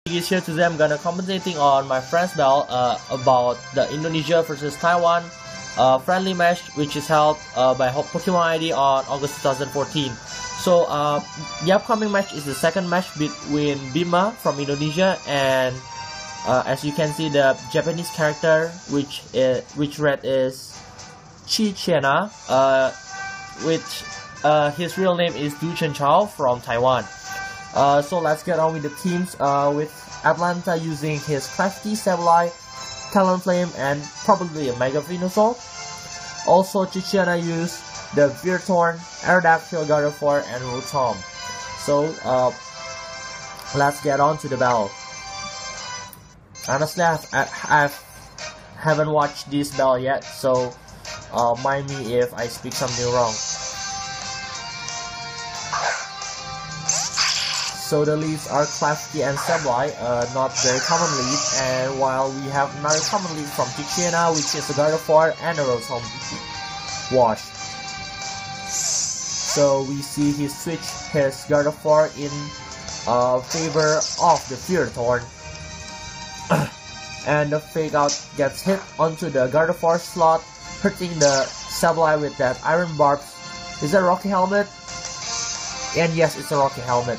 Is here today. I'm gonna commentating on my friend's battle about the Indonesia versus Taiwan friendly match, which is held by Pokemon ID on August 2014. So the upcoming match is the second match between Bima from Indonesia and as you can see, the Japanese character which read is Cit Chez Na, which his real name is Du Chen Chao from Taiwan. So let's get on with the teams, with Atlanta using his Crafty, Sableye, Talonflame, and probably a Mega Venusaur. Also, Cit Chez Na used the Ferrothorn, Aerodactyl, Gardevoir, and Rotom. So let's get on to the battle. Honestly, I haven't watched this battle yet, so mind me if I speak something wrong. So the leads are Crafty and Sableye, not very common lead, and while we have another common lead from Cit Chez Na, which is a Gardevoir and a Rotom wash. So we see he switched his Gardevoir in favor of the Ferrothorn. And the fake out gets hit onto the Gardevoir slot, hurting the Sableye with that Iron Barbs. Is that a Rocky Helmet? And yes, it's a Rocky Helmet.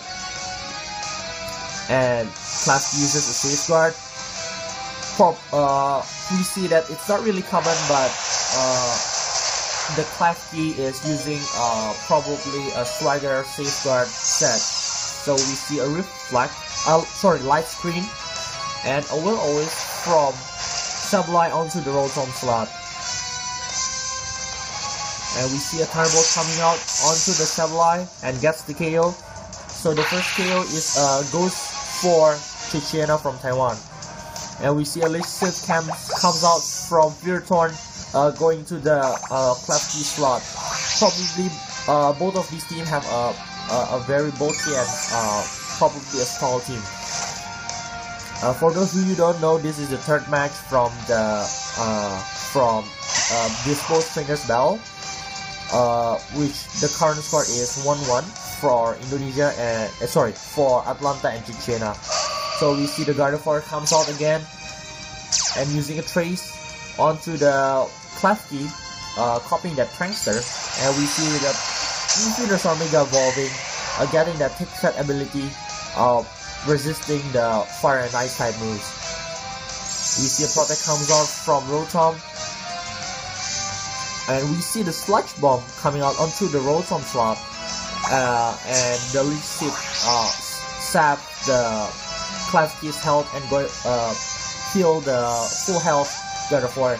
And Class uses a Safeguard. We see that it's not really common, but the Class Key is using probably a Swagger Safeguard set. So we see a Reflect, Light Screen, and a Will Always from Sableye onto the Rotom slot. And we see a Thunderbolt coming out onto the Sableye and gets the KO. So the first KO is goes for Cit Chez Na from Taiwan. And we see a Electric comes out from Ferrothorn going to the Klefki slot. Probably both of these teams have a very bulky and probably a small team. For those of you who don't know, this is the third match from the this both fingers battle, which the current score is 1-1 for Indonesia and for Atlanta and Cit Chez Na. So we see the Gardevoir comes out again and using a trace onto the Klefki, copying that Prankster, and we see the Venusaur Mega evolving, getting that Thick Set ability, resisting the Fire and Ice type moves. We see a Protect comes out from Rotom, and we see the Sludge Bomb coming out onto the Rotom slot, and the Leech Seed sap the Klefki's health and heal the full health Gardevoir.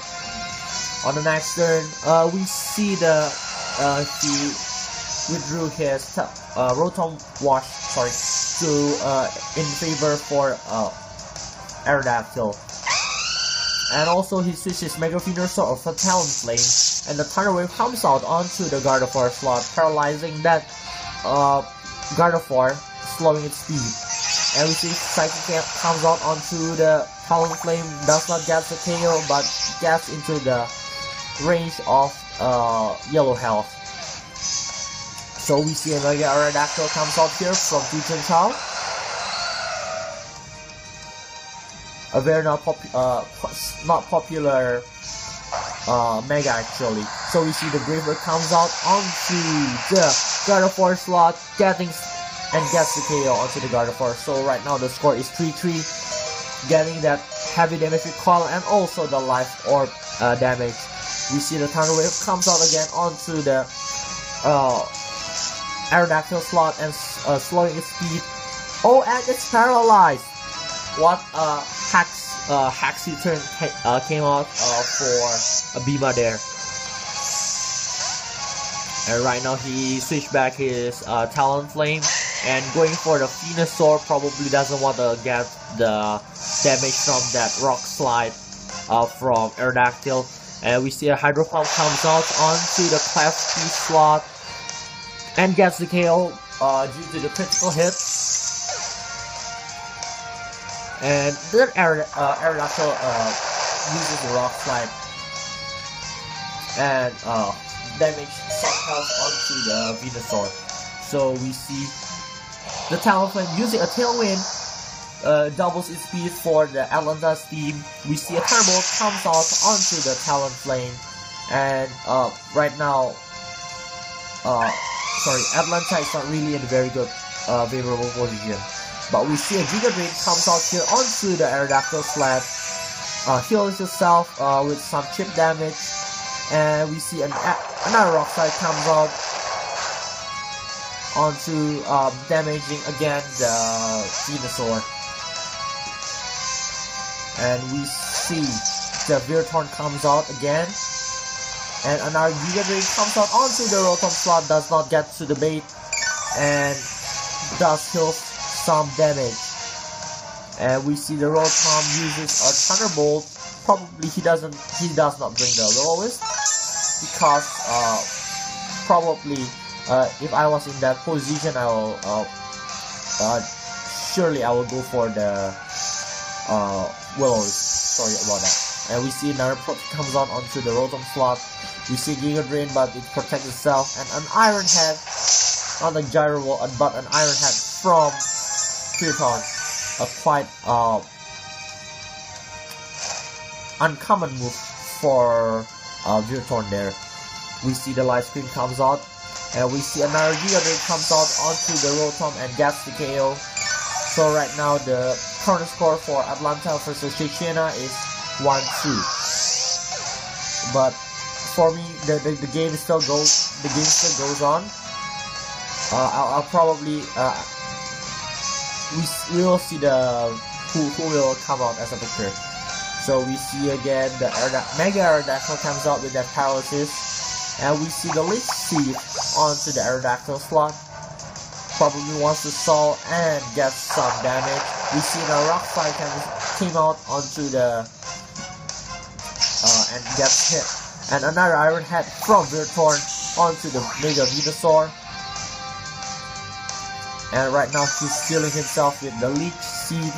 On the next turn, we see he withdrew his Rotom wash, in favor for Aerodactyl. And also he switches Mega Venusaur of a Talonflame, and the Thunder Wave comes out onto the Gardevoir slot, paralyzing that Gardevoir, slowing its speed. And we see Psychic comes out onto the Talonflame, does not get the KO, but gets into the range of yellow health. So we see a Mega Aerodactyl comes out here from Du Chen Chao. A very not popular Mega actually. So we see the Gravebird comes out onto the Gardevoir slot, gets the KO onto the Gardevoir. So right now the score is 3-3, getting that heavy damage recoil and also the life orb damage. We see the Thunder Wave comes out again onto the Aerodactyl slot and slowing its speed. Oh, and it's paralyzed. What a Haxy turn came out for a Bima there. And right now he switched back his Talonflame and going for the Venusaur. Probably doesn't want to get the damage from that Rock Slide from Aerodactyl. And we see a Hydro Pump comes out onto the Klefki slot and gets the KO due to the critical hit. And the Aerodactyl uses the Rock Slide and damage some health onto the Venusaur. So we see the Talonflame using a Tailwind doubles its speed for the Atlanta's team. We see a Thunderbolt comes out onto the Talonflame, and right now, Atlanta is not really in a very good favorable position. But we see a Giga Drain comes out here onto the Aerodactyl sled, heals itself with some chip damage, and we see another Rock Slide comes out onto damaging again the Venusaur. And we see the Ferrothorn comes out again, and another Giga Drain comes out onto the Rotom slot, does not get to the bait, and does heal some damage. And we see the Rotom uses a Thunderbolt. Probably he does not bring the lowest, because probably if I was in that position, I will surely I will go for the Willows. Sorry about that. And we see another comes out onto the Rotom slot. We see Giga Drain, but it protects itself, and an Iron Head, not a Gyro Ball, but an Iron Head from Ferrothorn. A quite uncommon move for Ferrothorn there. We see the live screen comes out, and we see another Giga Drain comes out onto the Rotom and gets the KO. So right now the current score for Atlanta versus Cit Chez Na is 1-2. But for me, the game still goes on. I'll probably we will see who will come out as a victor. So we see again the Mega Aerodactyl comes out with that paralysis, and we see the Leech Seed onto the Aerodactyl slot. Probably wants to stall and get some damage. We see the Rock Slide came out onto the and gets hit, and another Iron Head from Ferrothorn onto the Mega Venusaur. And right now he's healing himself with the Leech Seed.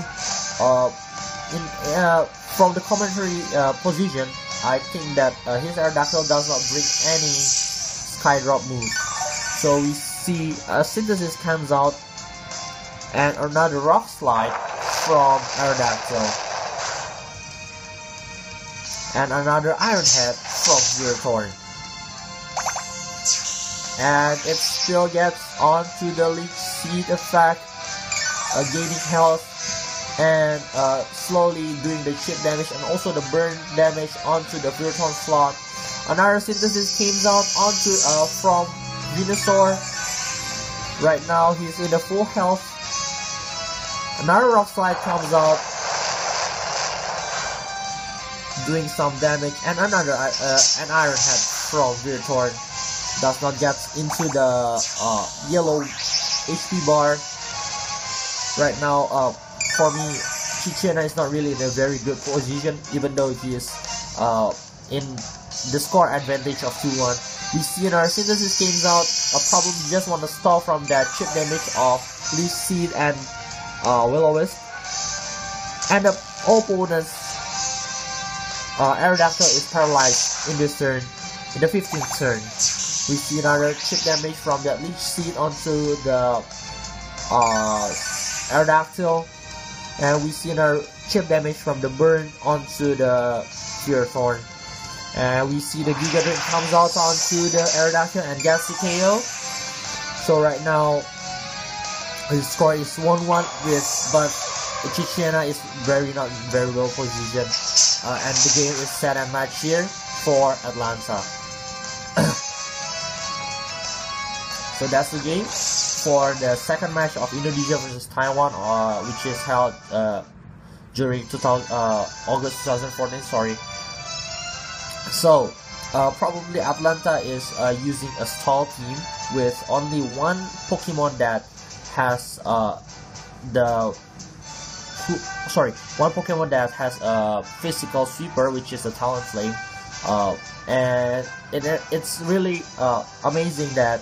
From the commentary position, I think that his Aerodactyl does not bring any Skydrop move. So we see a Synthesis comes out, and another Rock Slide from Aerodactyl, and another Iron Head from Ferrothorn. And it still gets onto the Leech Seed effect, gaining health, and slowly doing the chip damage and also the burn damage onto the Ferrothorn slot. Another Synthesis comes out onto from Venusaur. Right now he's in the full health. Another Rock Slide comes out, doing some damage, and another an Iron Head from Ferrothorn does not get into the yellow HP bar. Right now, for me, Cit Chez Na is not really in a very good position, even though he is in the score advantage of 2-1. We see another Synthesis comes out, probably just want to stall from that chip damage of Leech Seed and Will-O-Wisp. And the opponent's Aerodactyl is paralyzed in this turn, in the 15th turn. We see another chip damage from that Leech Seed onto the Aerodactyl, and we see another chip damage from the burn onto the Ferrothorn. And we see the Giga Drain comes out onto the Aerodactyl and gets the KO. So right now his score is 1-1 but Cit Chez Na is not very well positioned, and the game is set and match here for Atlanta. So that's the game for the second match of Indonesia versus Taiwan, which is held during August 2014. Sorry. So probably Atlanta is using a stall team with only one Pokemon that has one Pokemon that has a physical sweeper, which is the Talonflame, and it's really amazing that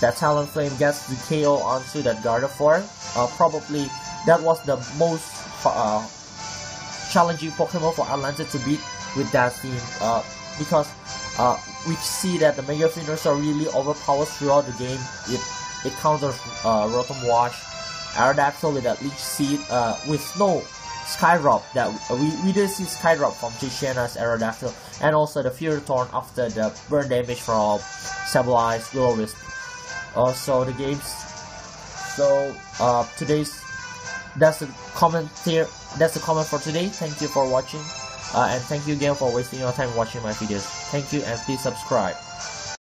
Talonflame gets the KO onto that Gardevoir. Probably that was the most challenging Pokemon for Atlanta to beat with that team, because we see that the Mega Venusaur really overpowers throughout the game. It counters Rotom Wash, Aerodactyl with a leech seed with no skydrop. That we did see skydrop from Chit Chê Na's Aerodactyl, and also the Ferrothorn after the burn damage from stabilized Will-O-Wisp. So the games. So that's the comment here. That's the comment for today. Thank you for watching, and thank you again for wasting your time watching my videos. Thank you, and please subscribe.